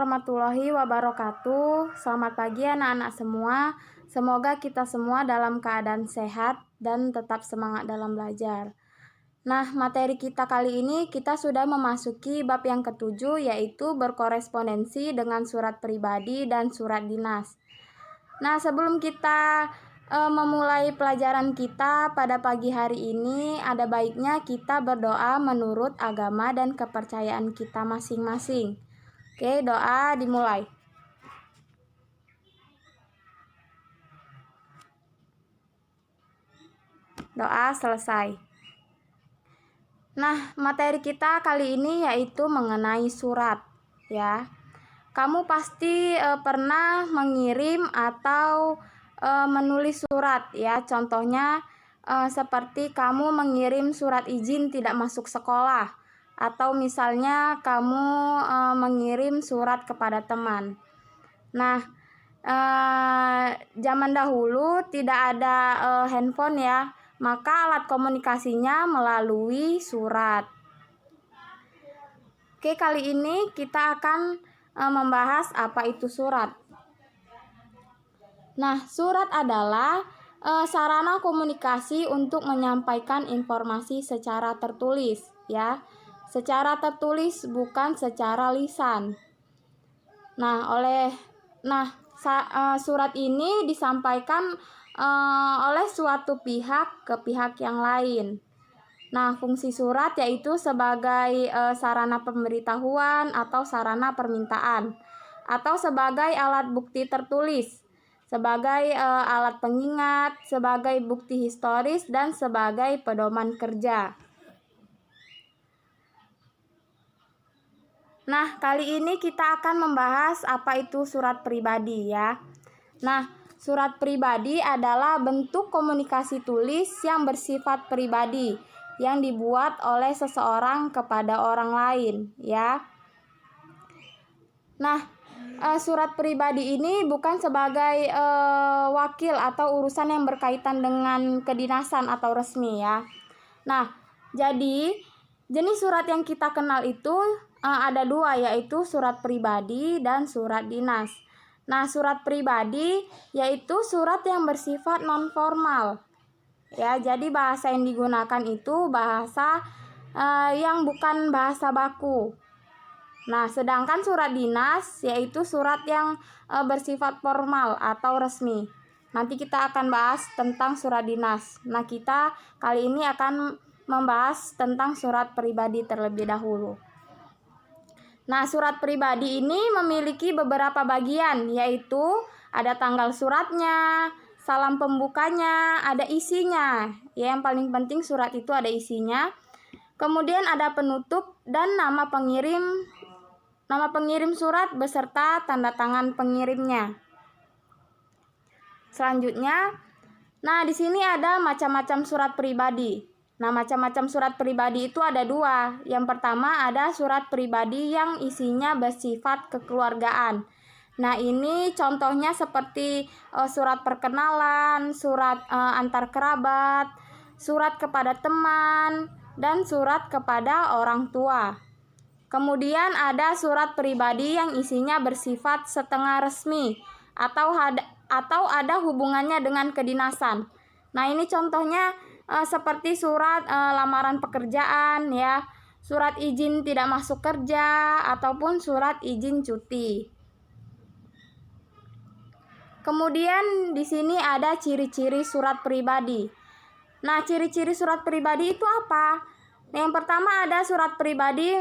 warahmatullahi wabarakatuh. Selamat pagi anak-anak semua. Semoga kita semua dalam keadaan sehat dan tetap semangat dalam belajar. Nah, materi kita kali ini kita sudah memasuki bab yang ketujuh, yaitu berkorespondensi dengan surat pribadi dan surat dinas. Nah, sebelum kita memulai pelajaran kita pada pagi hari ini, ada baiknya kita berdoa menurut agama dan kepercayaan kita masing-masing. Oke, doa dimulai. Doa selesai. Nah, materi kita kali ini yaitu mengenai surat, ya. Kamu pasti pernah mengirim atau menulis surat, ya. Contohnya seperti kamu mengirim surat izin tidak masuk sekolah, atau misalnya kamu mengirim surat kepada teman. Nah, zaman dahulu tidak ada handphone, ya. Maka alat komunikasinya melalui surat. Oke, kali ini kita akan membahas apa itu surat. Nah, surat adalah sarana komunikasi untuk menyampaikan informasi secara tertulis, ya. Secara tertulis, bukan secara lisan. Surat ini disampaikan oleh suatu pihak ke pihak yang lain. Nah, fungsi surat yaitu sebagai sarana pemberitahuan atau sarana permintaan, atau sebagai alat bukti tertulis, sebagai alat pengingat, sebagai bukti historis, dan sebagai pedoman kerja. Nah, kali ini kita akan membahas apa itu surat pribadi, ya. Nah, surat pribadi adalah bentuk komunikasi tulis yang bersifat pribadi yang dibuat oleh seseorang kepada orang lain, ya. Nah, surat pribadi ini bukan sebagai wakil atau urusan yang berkaitan dengan kedinasan atau resmi, ya. Nah, jadi jenis surat yang kita kenal itu ada dua, yaitu surat pribadi dan surat dinas. Nah, surat pribadi yaitu surat yang bersifat non-formal, ya. Jadi bahasa yang digunakan itu bahasa yang bukan bahasa baku. Nah, sedangkan surat dinas yaitu surat yang bersifat formal atau resmi. Nanti kita akan bahas tentang surat dinas. Nah, kita kali ini akan membahas tentang surat pribadi terlebih dahulu. Nah, surat pribadi ini memiliki beberapa bagian, yaitu ada tanggal suratnya, salam pembukanya, ada isinya. Ya, yang paling penting surat itu ada isinya. Kemudian ada penutup dan nama pengirim surat beserta tanda tangan pengirimnya. Selanjutnya, nah di sini ada macam-macam surat pribadi. Nah, macam-macam surat pribadi itu ada dua. Yang pertama ada surat pribadi yang isinya bersifat kekeluargaan. Nah, ini contohnya seperti surat perkenalan, surat antar kerabat, surat kepada teman, dan surat kepada orang tua. Kemudian ada surat pribadi yang isinya bersifat setengah resmi atau ada hubungannya dengan kedinasan. Nah, ini contohnya seperti surat lamaran pekerjaan, ya, surat izin tidak masuk kerja, ataupun surat izin cuti. Kemudian di sini ada ciri-ciri surat pribadi. Nah, ciri-ciri surat pribadi itu apa? Yang pertama ada surat pribadi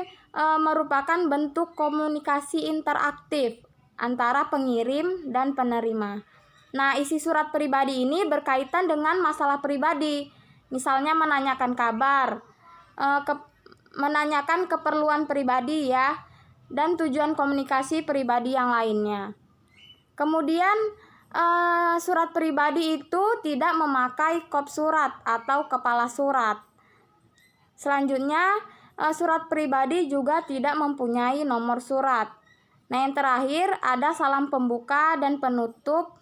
merupakan bentuk komunikasi interaktif antara pengirim dan penerima. Nah, isi surat pribadi ini berkaitan dengan masalah pribadi. Misalnya menanyakan kabar, menanyakan keperluan pribadi, ya, dan tujuan komunikasi pribadi yang lainnya. Kemudian surat pribadi itu tidak memakai kop surat atau kepala surat. Selanjutnya, surat pribadi juga tidak mempunyai nomor surat. Nah, yang terakhir ada salam pembuka dan penutup.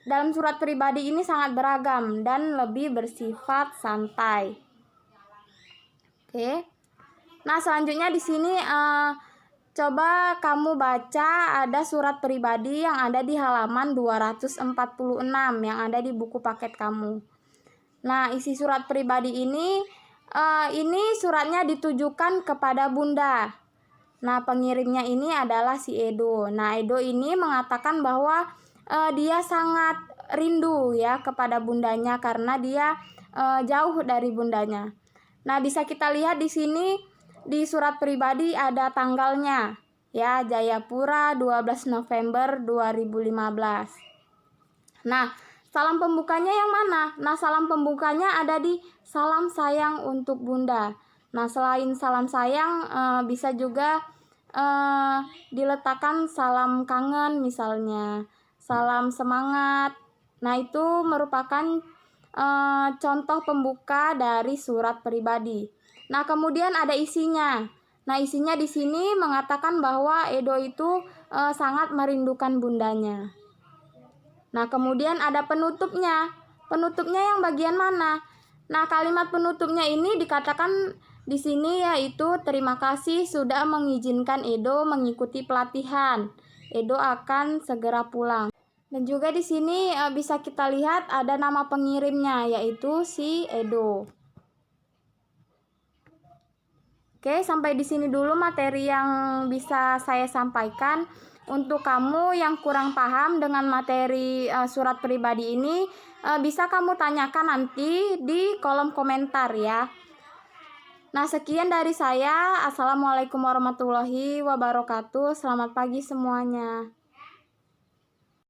Dalam surat pribadi ini sangat beragam dan lebih bersifat santai. Oke. Nah, selanjutnya di sini coba kamu baca ada surat pribadi yang ada di halaman 246 yang ada di buku paket kamu. Nah, isi surat pribadi ini suratnya ditujukan kepada Bunda. Nah, pengirimnya ini adalah si Edo. Nah, Edo ini mengatakan bahwa dia sangat rindu ya kepada bundanya karena dia jauh dari bundanya. Nah, bisa kita lihat di sini di surat pribadi ada tanggalnya ya, Jayapura 12 November 2015. Nah, salam pembukanya yang mana? Nah, salam pembukanya ada di salam sayang untuk Bunda. Nah, selain salam sayang bisa juga diletakkan salam kangen misalnya, salam semangat. Nah, itu merupakan contoh pembuka dari surat pribadi. Nah, kemudian ada isinya. Nah, isinya di sini mengatakan bahwa Edo itu sangat merindukan bundanya. Nah, kemudian ada penutupnya. Penutupnya yang bagian mana? Nah, kalimat penutupnya ini dikatakan di sini yaitu terima kasih sudah mengizinkan Edo mengikuti pelatihan. Edo akan segera pulang. Dan juga di sini bisa kita lihat ada nama pengirimnya yaitu si Edo. Oke, sampai di sini dulu materi yang bisa saya sampaikan. Untuk kamu yang kurang paham dengan materi surat pribadi ini, bisa kamu tanyakan nanti di kolom komentar ya. Nah, sekian dari saya. Assalamualaikum warahmatullahi wabarakatuh. Selamat pagi semuanya.